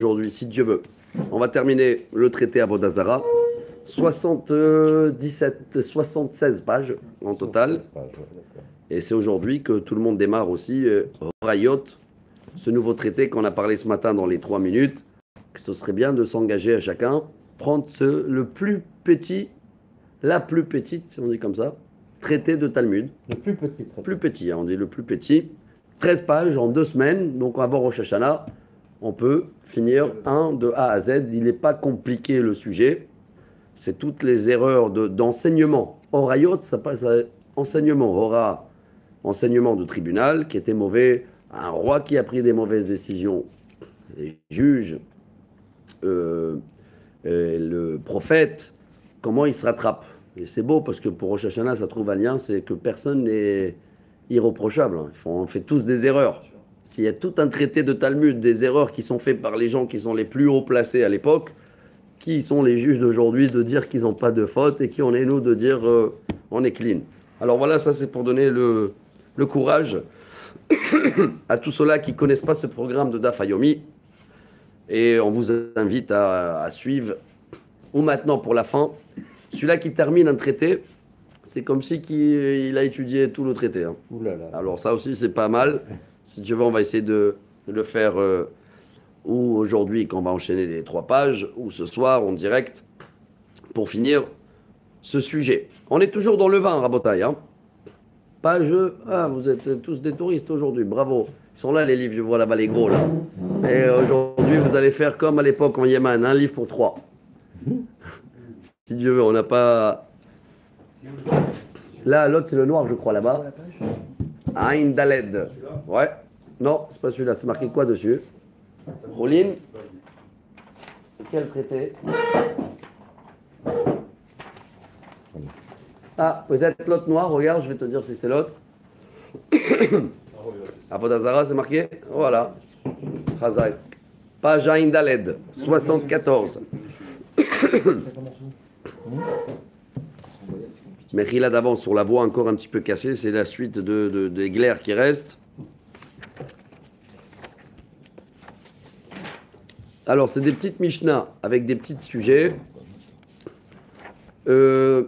aujourd'hui, si Dieu veut. On va terminer le traité Avodah Zarah. 76 pages en total. Et c'est aujourd'hui que tout le monde démarre aussi Rayot, ce nouveau traité qu'on a parlé ce matin dans les 3 minutes. Que ce serait bien de s'engager à chacun, prendre le plus petit, la plus petite, si on dit comme ça, traité de Talmud. Le plus petit traité. Plus petit, hein, on dit le plus petit. 13 pages en 2 semaines, donc avant Rosh Hashanah, on peut finir un de A à Z. Il n'est pas compliqué le sujet. C'est toutes les erreurs d'enseignement. Orayot, ça passe à enseignement. Ora, enseignement de tribunal qui était mauvais. Un roi qui a pris des mauvaises décisions. Les juges, le prophète, comment il se rattrape. Et c'est beau parce que pour Rosh Hashanah, ça trouve un lien, c'est que personne n'est irréprochable. On fait tous des erreurs. S'il y a tout un traité de Talmud, des erreurs qui sont faites par les gens qui sont les plus haut placés à l'époque, qui sont les juges d'aujourd'hui de dire qu'ils n'ont pas de faute et qui on est nous de dire on est clean. Alors voilà, ça c'est pour donner le courage à tous ceux-là qui ne connaissent pas ce programme de Daf Yomi. Et on vous invite à suivre. Ou maintenant pour la fin, celui-là qui termine un traité, c'est comme si il a étudié tout le traité. Hein. Ouh là là. Alors ça aussi c'est pas mal. Si Dieu veut, on va essayer de le faire ou aujourd'hui quand on va enchaîner les 3 pages, ou ce soir en direct, pour finir ce sujet. On est toujours dans le vin, Rabotaï. Hein. Page... Ah, vous êtes tous des touristes aujourd'hui, bravo. Ils sont là les livres, je vois là-bas les gros là. Et aujourd'hui, vous allez faire comme à l'époque en Yémen, un livre pour 3. Si Dieu veut, on n'a pas... Là, l'autre c'est le noir, je crois, là-bas. Ain Daled. Ouais. Non, c'est pas celui-là. C'est marqué quoi dessus? Roline. Quel traité? Ah, peut-être l'autre noir. Regarde, je vais te dire si c'est l'autre. Avodah Zarah, c'est marqué? Voilà. Chazak. Page Ain Daled. 74. Mais il a d'avance sur la voie encore un petit peu cassée, c'est la suite des glaires qui restent. Alors, c'est des petites Mishnah avec des petits sujets. On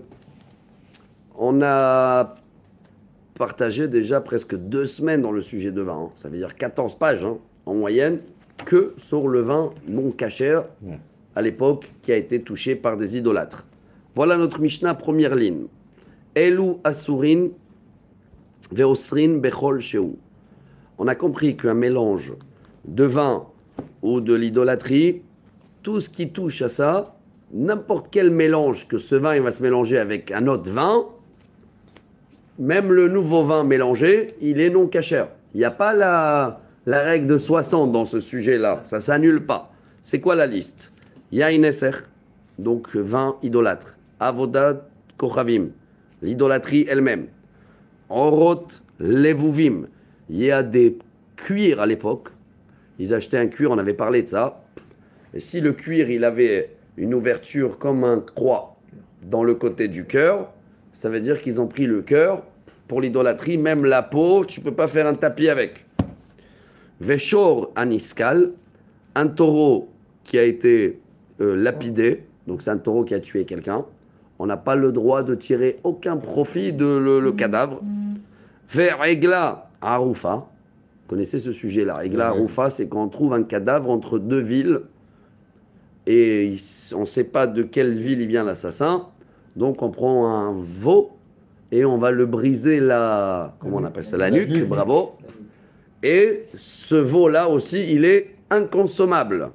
a partagé déjà presque 2 semaines dans le sujet de vin. Hein. Ça veut dire 14 pages hein, en moyenne que sur le vin non cachère à l'époque qui a été touché par des idolâtres. Voilà notre Mishnah, première ligne. Elu asurin veosrin bechol sheu. On a compris qu'un mélange de vin ou de l'idolâtrie, tout ce qui touche à ça, n'importe quel mélange que ce vin il va se mélanger avec un autre vin, même le nouveau vin mélangé, il est non cachère. Il n'y a pas la règle de 60 dans ce sujet-là, ça ne s'annule pas. C'est quoi la liste? Yain eser, donc vin idolâtre. Avodat kochavim, l'idolâtrie elle-même. Orot levuvim, il y a des cuirs à l'époque. Ils achetaient un cuir, on avait parlé de ça. Et si le cuir, il avait une ouverture comme un croix dans le côté du cœur, ça veut dire qu'ils ont pris le cœur pour l'idolâtrie. Même la peau, tu ne peux pas faire un tapis avec. Veshor aniskal, un taureau qui a été lapidé. Donc c'est un taureau qui a tué quelqu'un. On n'a pas le droit de tirer aucun profit de le cadavre. Ve'egla arufa. Vous connaissez ce sujet-là. Egla arufa, c'est quand on trouve un cadavre entre 2 villes et on ne sait pas de quelle ville il vient l'assassin. Donc on prend un veau et on va le briser comment on appelle ça, la nuque, bravo. Et ce veau-là aussi, il est inconsommable.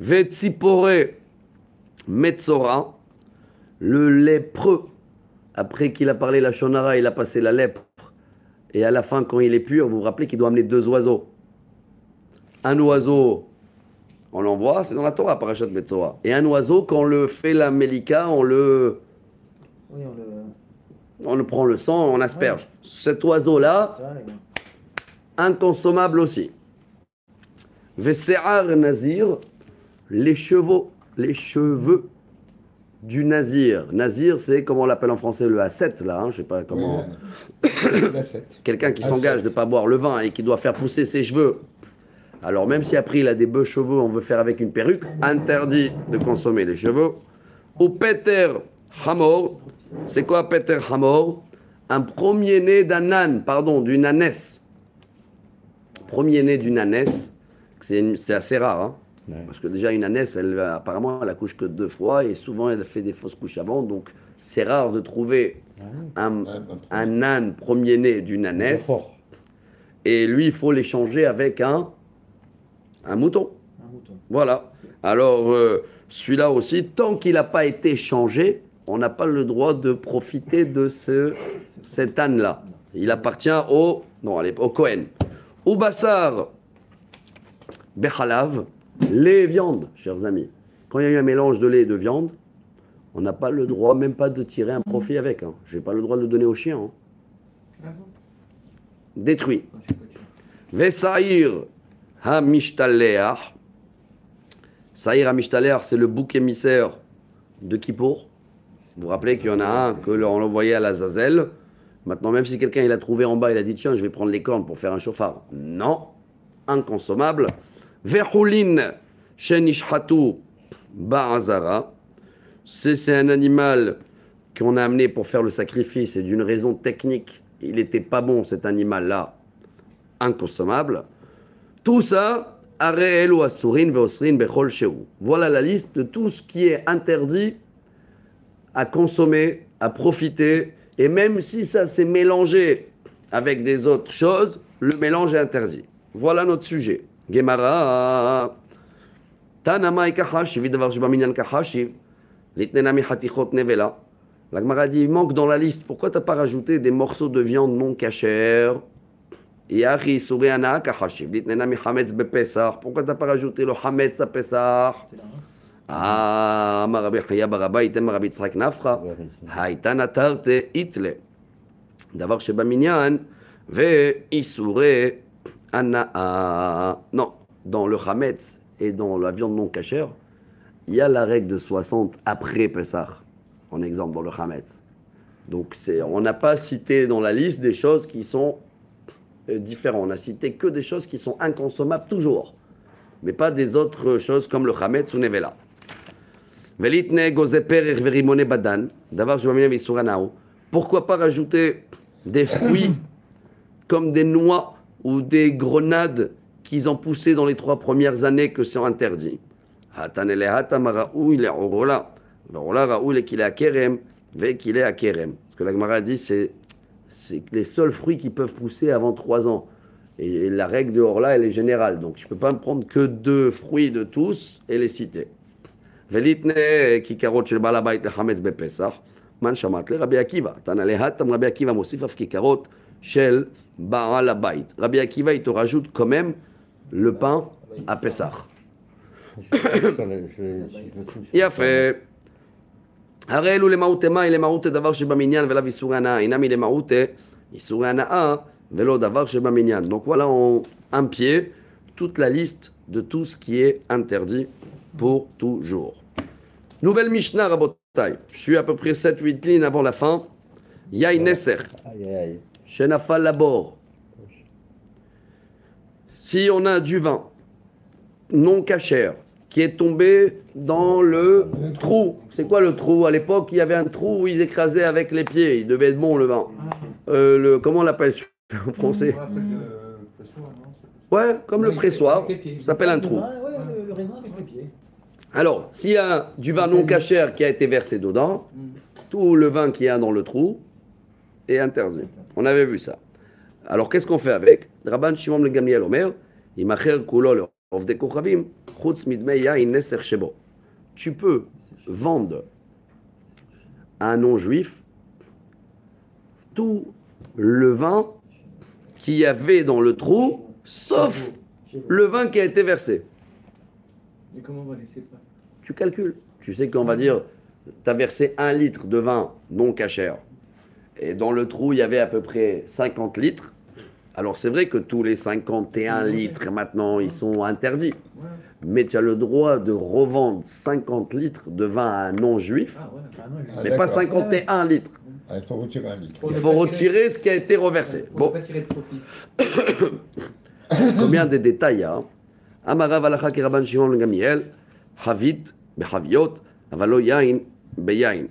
Ve'tzipore metzora. Le lépreux, après qu'il a parlé la shonara, il a passé la lèpre. Et à la fin, quand il est pur, vous vous rappelez qu'il doit amener 2 oiseaux. Un oiseau, on l'envoie, c'est dans la Torah, Parashat Metzora. Et un oiseau, quand on le fait la melika, on le prend le sang, on asperge. Ouais. Cet oiseau-là, inconsommable aussi. Vese'ar nazir, les cheveux du nazir. Nazir, c'est comment on l'appelle en français, le ascète, là, hein, je sais pas comment. Oui, Quelqu'un qui s'engage de ne pas boire le vin et qui doit faire pousser ses cheveux Alors même si après il a des beaux cheveux, on veut faire avec une perruque, interdit de consommer les cheveux. Ou Peter Hamor, c'est quoi Peter Hamor? Un premier-né d'un âne, pardon, d'une ânesse. Premier-né d'une ânesse, c'est assez rare, hein, parce que déjà une ânesse, apparemment, elle accouche que 2 fois et souvent elle fait des fausses couches avant, donc c'est rare de trouver un âne premier-né d'une ânesse. Et lui, il faut l'échanger avec un mouton. Voilà. Alors, celui-là aussi, tant qu'il n'a pas été changé, on n'a pas le droit de profiter de cet âne-là. Il appartient au Kohen. Ou Bassar, Bechalav, lait et viande, chers amis. Quand il y a eu un mélange de lait et de viande, on n'a pas le droit, même pas de tirer un profit avec. Hein. Je n'ai pas le droit de le donner au chien. Hein. Détruit. Vesaïr Hamishtaleh. Saïr Hamishtaleh, c'est le bouc émissaire de Kippour. Vous vous rappelez qu'il y en a un que l'on envoyait à l'Azazel. Maintenant, même si quelqu'un il a trouvé en bas, il a dit tiens, je vais prendre les cornes pour faire un chauffard. Non, inconsommable. Vechulin shenishhatu ba'azara. C'est un animal qu'on a amené pour faire le sacrifice et d'une raison technique. Il n'était pas bon cet animal-là, inconsommable. Tout ça, areel ou asurin veosrin bechol sheu. Voilà la liste de tout ce qui est interdit à consommer, à profiter. Et même si ça s'est mélangé avec des autres choses, le mélange est interdit. Voilà notre sujet. Gemara. Tanama ikahashi, vidavar shibaminyan kahashi, litnenami hatichot nevela. La Gemara dit, il manque dans la liste. Pourquoi tu n'as pas rajouté des morceaux de viande non cachère? Yahi suriana kahashi, litnenami hametz bepesar. Pourquoi tu n'as pas rajouté le hametz à pesar? Ah, Rabbi Chaya Baraba, item Rabbi Tzrak Nafra, Haïtan Atarte Itle. D'avoir chez Baminyan, Ve Isure Anaa. Non, dans le Hametz et dans la viande non cachère, il y a la règle de 60 après Pessah, en exemple dans le Hametz. Donc on n'a pas cité dans la liste des choses qui sont différentes. On a cité que des choses qui sont inconsommables toujours, mais pas des autres choses comme le Hametz ou Nevela. Pourquoi pas rajouter des fruits comme des noix ou des grenades qu'ils ont poussé dans les 3 premières années que c'est interdit? Parce que la Gemara dit c'est les seuls fruits qui peuvent pousser avant 3 ans. Et la règle de Orla, elle est générale. Donc je ne peux pas me prendre que 2 fruits de tous et les citer. ולתנה כיכרות של בעל הבית לחמץ בפסח, מן שמעת לרבי עקיבא. תנא להתם רבי עקיבא מוסיף אף כיכרות של בעל הבית. רבי עקיבא, il te rajoute quand même le pain à Pessah. יפה. הרי אלו למהות מה, למהות דבר שבמניין ולאו איסורי הנאה. אינמי למהות איסורי הנאה ולא דבר שבמניין. Donc voilà en un pied toute la liste de tout ce qui est interdit pour toujours. Nouvelle Mishnah, Rabotai. Je suis à peu près 7-8 lignes avant la fin. Yaï Nesser. Shenafal Labor. Si on a du vin non cachère qui est tombé dans le trou. C'est quoi le trou? À l'époque, il y avait un trou où ils écrasaient avec les pieds. Il devait être bon le vin. Comment on l'appelle en français? Ouais, comme le pressoir. Ça s'appelle un trou. Le raisin avec les pieds. Alors, s'il y a du vin non cachère qui a été versé dedans, tout le vin qu'il y a dans le trou est interdit. On avait vu ça. Alors, qu'est-ce qu'on fait avec? Rabban Shimon le Gamliel Omer, Imacher kulo le ovdei kochavim, chutz midmei yain neser shebo. Tu peux vendre à un non-juif tout le vin qu'il y avait dans le trou, sauf le vin qui a été versé. Et comment on va laisser ça? Tu calcules. Tu sais qu'on va dire, tu as versé 1 litre de vin non cachère. Et dans le trou, il y avait à peu près 50 litres. Alors c'est vrai que tous les 51 litres maintenant, ils sont interdits. Mais tu as le droit de revendre 50 litres de vin à un non-juif, mais pas 51 litres. Il faut retirer 1 litre. Il faut retirer ce qui a été reversé. Pour ne pas tirer de profit. Combien de détails il y a? Amarav alacha ki Rabban Shimon ben Gamliel, Havit behaviot, avalo yain beyain.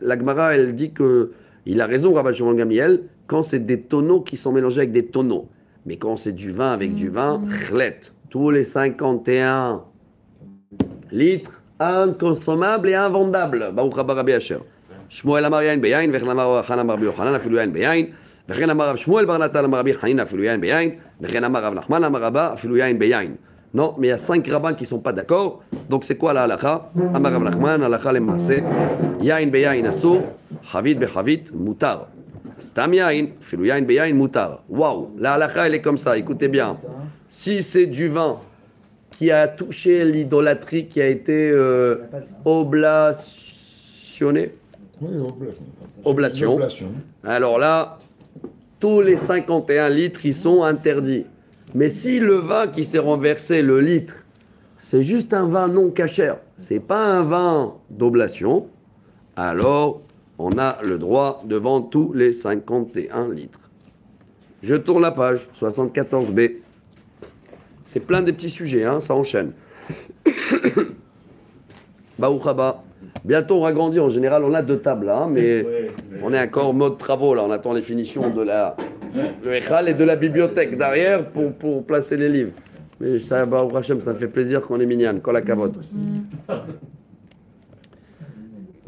La Gemara, elle dit que il a raison, Rabban Shimon ben Gamliel, quand c'est des tonneaux qui sont mélangés avec des tonneaux. Mais quand c'est du vin avec du vin, chlet, tous les 51 litres, inconsommable et invendable. Baruch Rabba Rabbi Asher. Shmuel amar yain beyain, vechen amar Rav Chanan bar Yochanan afilu yain beyain, vechen amar Rav Shmuel bar Natan amar Rabbi Chanina afilu yain beyain, vechen amar Rav Nachman amar Rabba afilu yain beyain. Non, mais il y a 5 rabbins qui ne sont pas d'accord. Donc c'est quoi la halakha? Amar Rav Nachman, halakha le maaseh, yain beyain asur, chavit bechavit mutar. Stam yain, afilu yain beyain mutar. Waouh, la halakha elle est comme ça, écoutez bien. Si c'est du vin qui a touché l'idolâtrie, qui a été oblationné. Oui, Oblation. Alors là, tous les 51 litres, ils sont interdits. Mais si le vin qui s'est renversé, le litre, c'est juste un vin non cachère, c'est pas un vin d'oblation, alors on a le droit de vendre tous les 51 litres. Je tourne la page, 74b. C'est plein de petits sujets, hein, ça enchaîne. Baouchaba. Bientôt on va grandir. En général, on a 2 tables, hein, mais on est encore en mode travaux. Là, on attend les finitions de le Echal et de la bibliothèque derrière pour placer les livres. Mais ça, Baruch Hashem, ça me fait plaisir qu'on est minyan. Kol hakavod.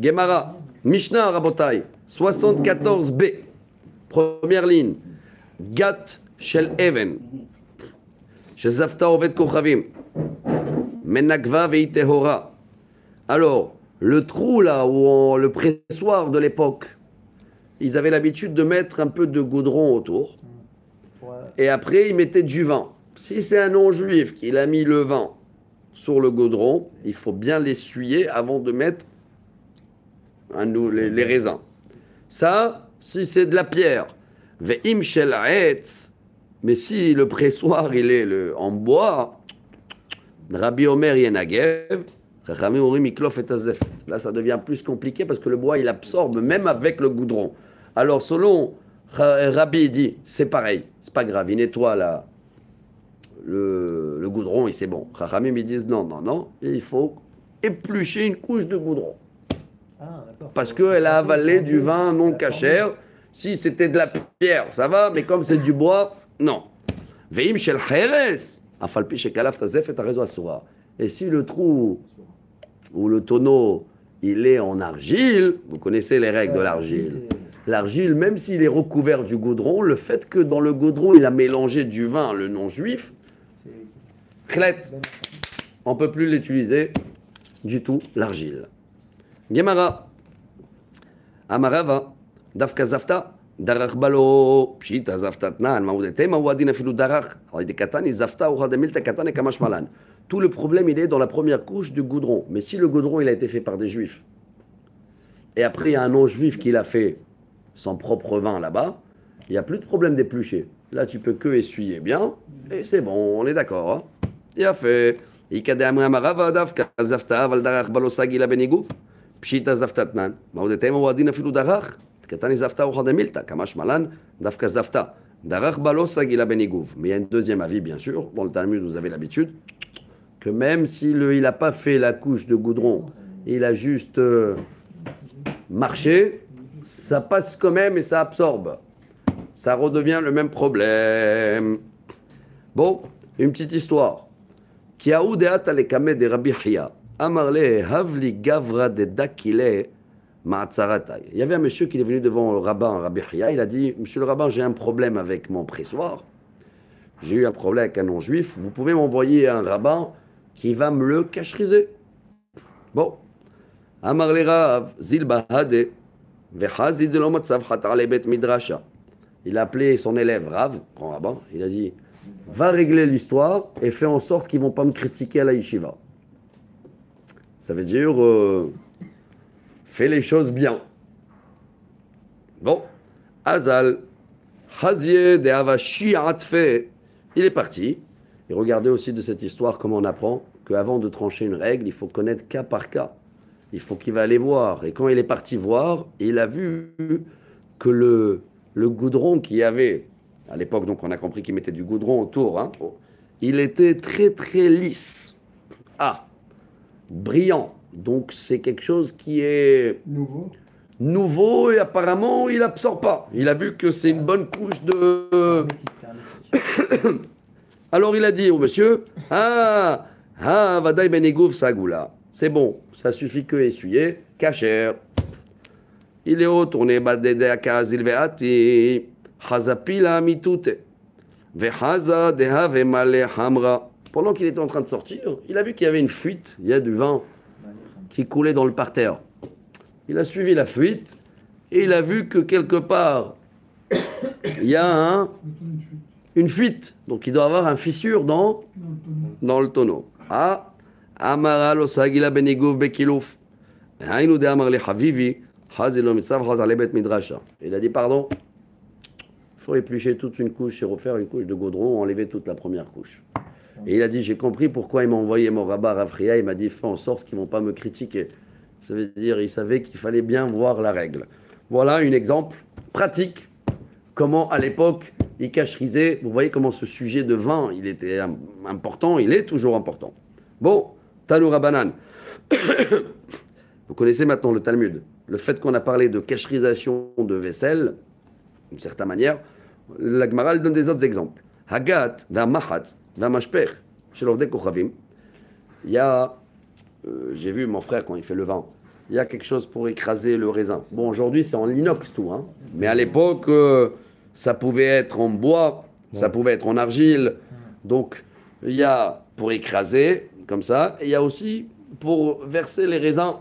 Gemara, Mishnah Rabotai, 74b. Première ligne. Gat shel even. Shezafta ovet kochavim. Menakva veitehora. Alors, le trou là, le pressoir de l'époque, ils avaient l'habitude de mettre un peu de goudron autour. Et après, ils mettaient du vin. Si c'est un non-juif qui a mis le vin sur le goudron, il faut bien l'essuyer avant de mettre les raisins. Ça, si c'est de la pierre. Ve'im shel ha'etz. Mais si le pressoir il est en bois, Rabbi Omer Yenagev, là ça devient plus compliqué parce que le bois il absorbe même avec le goudron. Alors selon Rabbi dit, c'est pareil, c'est pas grave, il nettoie le goudron et c'est bon. Chachamim ils disent non, il faut éplucher une couche de goudron. Parce qu'elle a avalé du vin non cachère. Si c'était de la pierre, ça va, mais comme c'est du bois, non. Veim shel cheres, afalpi shekalaf tazef et arezo asura. Et si le trou ou le tonneau, il est en argile, vous connaissez les règles de l'argile. L'argile, même s'il est recouvert du goudron, le fait que dans le goudron, il a mélangé du vin, le non-juif, on ne peut plus l'utiliser du tout, l'argile. Gemara, Amarava, Dafka Zafta, Darach Balo, Pshita Zaftatnan, Maoudete, Maouadin Afilou Darach, Haïde Katani, Zafta, Ouhademilta Katane, Kamash Malan. Tout le problème, il est dans la première couche du goudron. Mais si le goudron, il a été fait par des juifs, et après, il y a un non-juif qui l'a fait son propre vin là-bas, il n'y a plus de problème d'éplucher. Là, tu peux que essuyer bien, et c'est bon, on est d'accord. Hein? Il a fait. Ikade Amri Amarava, Dafka Zafta, Valdarach Balosagi, la Benigouf. Pshita Zaftatnan, Maoudete, Maouadin Afilou Darach, Katani Zafta, Ouhademilta, Kamash Malan, Dafka Zafta, Darach Balosagi, la Benigouf. Mais il y a un deuxième avis, bien sûr. Dans le Talmud, vous avez l'habitude que même s'il n'a pas fait la couche de goudron, il a juste marché, ça passe quand même et ça absorbe. Ça redevient le même problème. Bon, une petite histoire. Il y avait un monsieur qui est venu devant le rabbin Rabbi Chia, il a dit, monsieur le rabbin, j'ai un problème avec mon pressoir, j'ai eu un problème avec un non-juif, vous pouvez m'envoyer un rabbin qui va me le cacheriser. Bon. Amar le Rav, Zil Bahade, Vechazid lo matzav chatar lebet midrasha. Il a appelé son élève Rav, grand rabbin, il a dit, va régler l'histoire et fais en sorte qu'ils ne vont pas me critiquer à la yeshiva. Ça veut dire, fais les choses bien. Bon. Azal, Hazie de Avashi Atfe, il est parti. Et regardez aussi de cette histoire comment on apprend qu'avant de trancher une règle, il faut connaître cas par cas. Il faut qu'il va aller voir. Et quand il est parti voir, il a vu que le goudron qu'il y avait, à l'époque, donc on a compris qu'il mettait du goudron autour, hein, il était très très lisse. Ah, brillant. Donc c'est quelque chose qui est nouveau et apparemment il absorbe pas. Il a vu que c'est une bonne couche de... Alors il a dit au monsieur, Vadaï Benegouf Sagoula. C'est bon, ça suffit que essuyer, kacher. Il est retourné, Badede Akazil Veati, Hazapila Mitute, Vehaza Dehave Male Hamra. Pendant qu'il était en train de sortir, il a vu qu'il y avait une fuite, il y a du vin qui coulait dans le parterre. Il a suivi la fuite et il a vu que quelque part, il y a une fuite. Donc il doit avoir une fissure dans le tonneau. Ah, Amara lo sagila benigov bekilouf. Haïnou de amar le havivi. Hazilo mitzav hazale bet midrasha. Il a dit pardon. Il faut éplucher toute une couche et refaire une couche de goudron, enlever toute la première couche. Et il a dit j'ai compris pourquoi il m'a envoyé mon rabbin Rafria. Il m'a dit fais en sorte qu'ils ne vont pas me critiquer. Ça veut dire il savait qu'il fallait bien voir la règle. Voilà un exemple pratique. Comment à l'époque il cacherisait. Vous voyez comment ce sujet de vin, il était important, il est toujours important. Bon, Talou Rabbanan. Vous connaissez maintenant le Talmud. Le fait qu'on a parlé de cacherisation de vaisselle, d'une certaine manière, la Gemara donne des autres exemples. Hagat, Mahat, Mashper, chez l'Ordek Kochavim. Il y a, j'ai vu mon frère quand il fait le vin, il y a quelque chose pour écraser le raisin. Bon, aujourd'hui c'est en inox tout, hein. Mais à l'époque, ça pouvait être en bois, ça pouvait être en argile. Donc, il y a pour écraser, comme ça, et il y a aussi pour verser les raisins,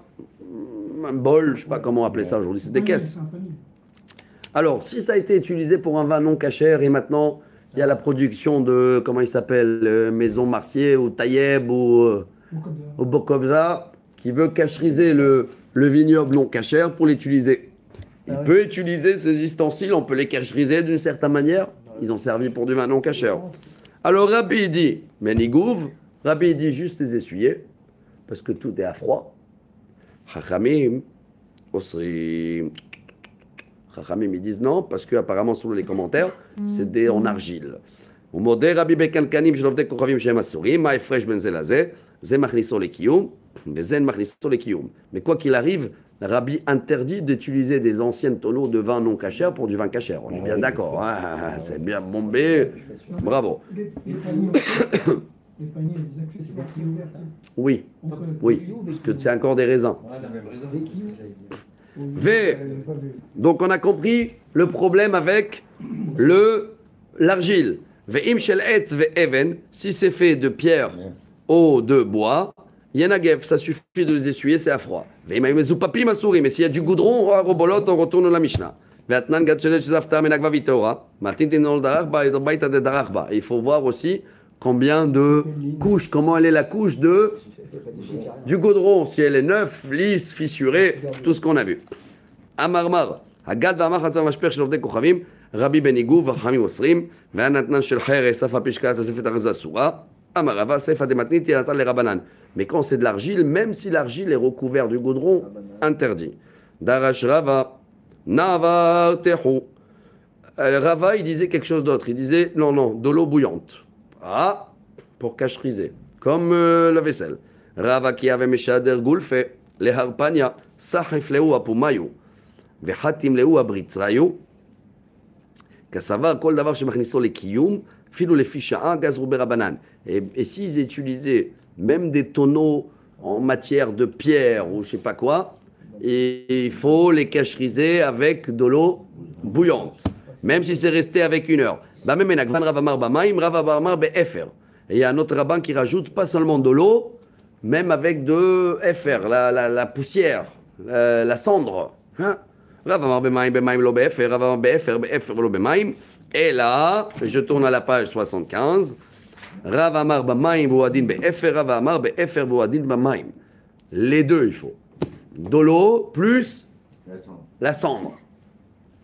un bol, je ne sais pas comment appeler ça aujourd'hui, c'est des caisses. Alors, si ça a été utilisé pour un vin non cachère et maintenant il y a la production de, comment il s'appelle, Maison Marcier ou Taïeb ou Bokovza, qui veut cacheriser le vignoble non cachère pour l'utiliser. Il peut utiliser ces ustensiles, on peut les cacheriser d'une certaine manière. Ils ont servi pour du vin non cachère. Alors Rabbi dit, Menigouv, Rabbi dit juste les essuyer, parce que tout est à froid. Chachamim, aussi. Chachamim, ils disent non, parce qu'apparemment, selon les commentaires, c'est en argile. Au modé, Rabbi Bekankanim, je l'avais Kochavim Shem Asurim, Maï Fresh Ben Zelazé, Zé Machnisso le Kiyum, Zen Machnisso le Kiyum. Mais quoi qu'il arrive, Rabbi interdit d'utiliser des anciennes tonneaux de vin non cachère pour du vin cachère. On est bien d'accord, hein, c'est bien bombé. Bravo. Les paniers, les accès, c'est pas qui ouvert, ça. Oui, oui, parce que c'est encore des raisins. V. Donc on a compris le problème avec l'argile. Ve'im shel etz ve'even, si c'est fait de pierre ou de bois, yenagev, ça suffit de les essuyer, c'est à froid. Ve'im mezupapi masuri, mais s'il y a du goudron, robolot, on retourne à la Mishnah. Ve'atnan gatchelet shizafta menagva vitora, matintin ol darachba et baita de darachba. Il faut voir aussi combien de couches, comment elle est la couche du goudron, si elle est neuve, lisse, fissurée, tout ce qu'on a vu. Amarmar, Hagad v'amar hatzav mashper shel ovdei kochavim, Rabbi Benigou v'chachamim osrim, ve'anatnan shel chere safa pishkat sefet arza asura, Amarava sefa dematnit yanatal le rabanan. Mais quand c'est de l'argile, même si l'argile est recouverte du goudron, interdit. Darash Rava, Navar tehu. Rava, il disait quelque chose d'autre. Il disait non, de l'eau bouillante. Ah, pour cacheriser, comme la vaisselle. Rava qui avait meshader gulfe, le harpania, sahif leu apumayu, vehatim leu abritzrayu, kasavar kol davar shemachniso le kiyum, filou le fisha'a gaz rouber rabanan. Et s'ils utilisaient même des tonneaux en matière de pierre ou je sais pas quoi, et il faut les cacheriser avec de l'eau bouillante, même si c'est resté avec 1 heure. Et il y a un autre rabbin qui rajoute pas seulement de l'eau, même avec de FR, la poussière, la cendre. Hein? Et là, je tourne à la page 75. Les deux, il faut. De l'eau plus la cendre.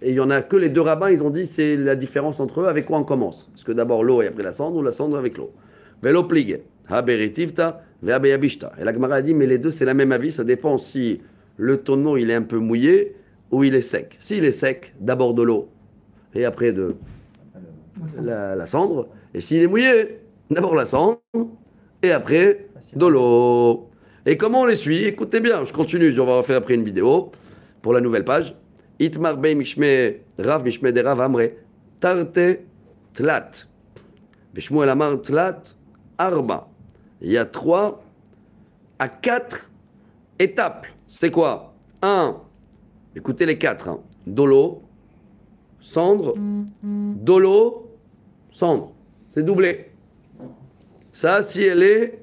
Et il n'y en a que les deux rabbins, ils ont dit c'est la différence entre eux, avec quoi on commence. Est-ce que d'abord l'eau et après la cendre, ou la cendre avec l'eau. Velo plige, haberitivta, veabeyabishta. Et la Gemara a dit, mais les deux c'est la même avis, ça dépend si le tonneau il est un peu mouillé ou il est sec. S'il est sec, d'abord de l'eau et après de la cendre. Et s'il est mouillé, D'abord la cendre, et après de l'eau. Et comment on les suit? Écoutez bien, je continue, on va refaire après une vidéo pour la nouvelle page. Itmar bey mishme de rav amre tarte tlat. Bishmuel amar tlat arba. Il y a 3 à 4 étapes. C'est quoi? 1, écoutez les 4. Hein. Dolo, cendre, dolo, cendre. C'est doublé. Ça, si elle est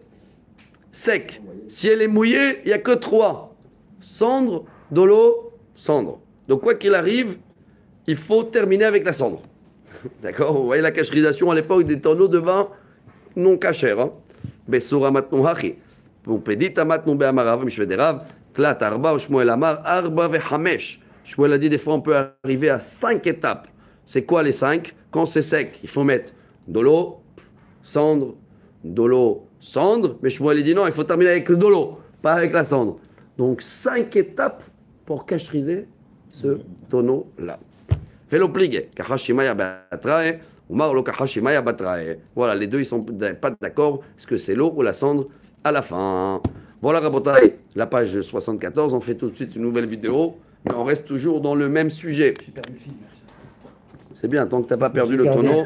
sec. Si elle est mouillée, il n'y a que 3. Cendre, dolo, cendre. Donc quoi qu'il arrive, il faut terminer avec la cendre. D'accord? Vous voyez la cacherisation à l'époque des tonneaux de vin non cachers. Hein? Besura matnon hachi. Pedita matnon be'amarav, mishvederav, tlat arba, shmuel amar, arba ve'hamesh. Shmuel a dit des fois on peut arriver à 5 étapes. C'est quoi les 5? Quand c'est sec, il faut mettre de l'eau, cendre, de l'eau, cendre. Mais Shmuel a dit non, il faut terminer avec de l'eau, pas avec la cendre. Donc 5 étapes pour cacheriser ce tonneau-là. Fais-le pligue. Kachashimaya batrae, ou marlo kachashimaya batrae. Voilà, les deux, ils sont pas d'accord. Est-ce que c'est l'eau ou la cendre à la fin? Voilà, Rabotai, la page 74. On fait tout de suite une nouvelle vidéo, mais on reste toujours dans le même sujet. C'est bien, tant que tu n'as pas perdu le tonneau.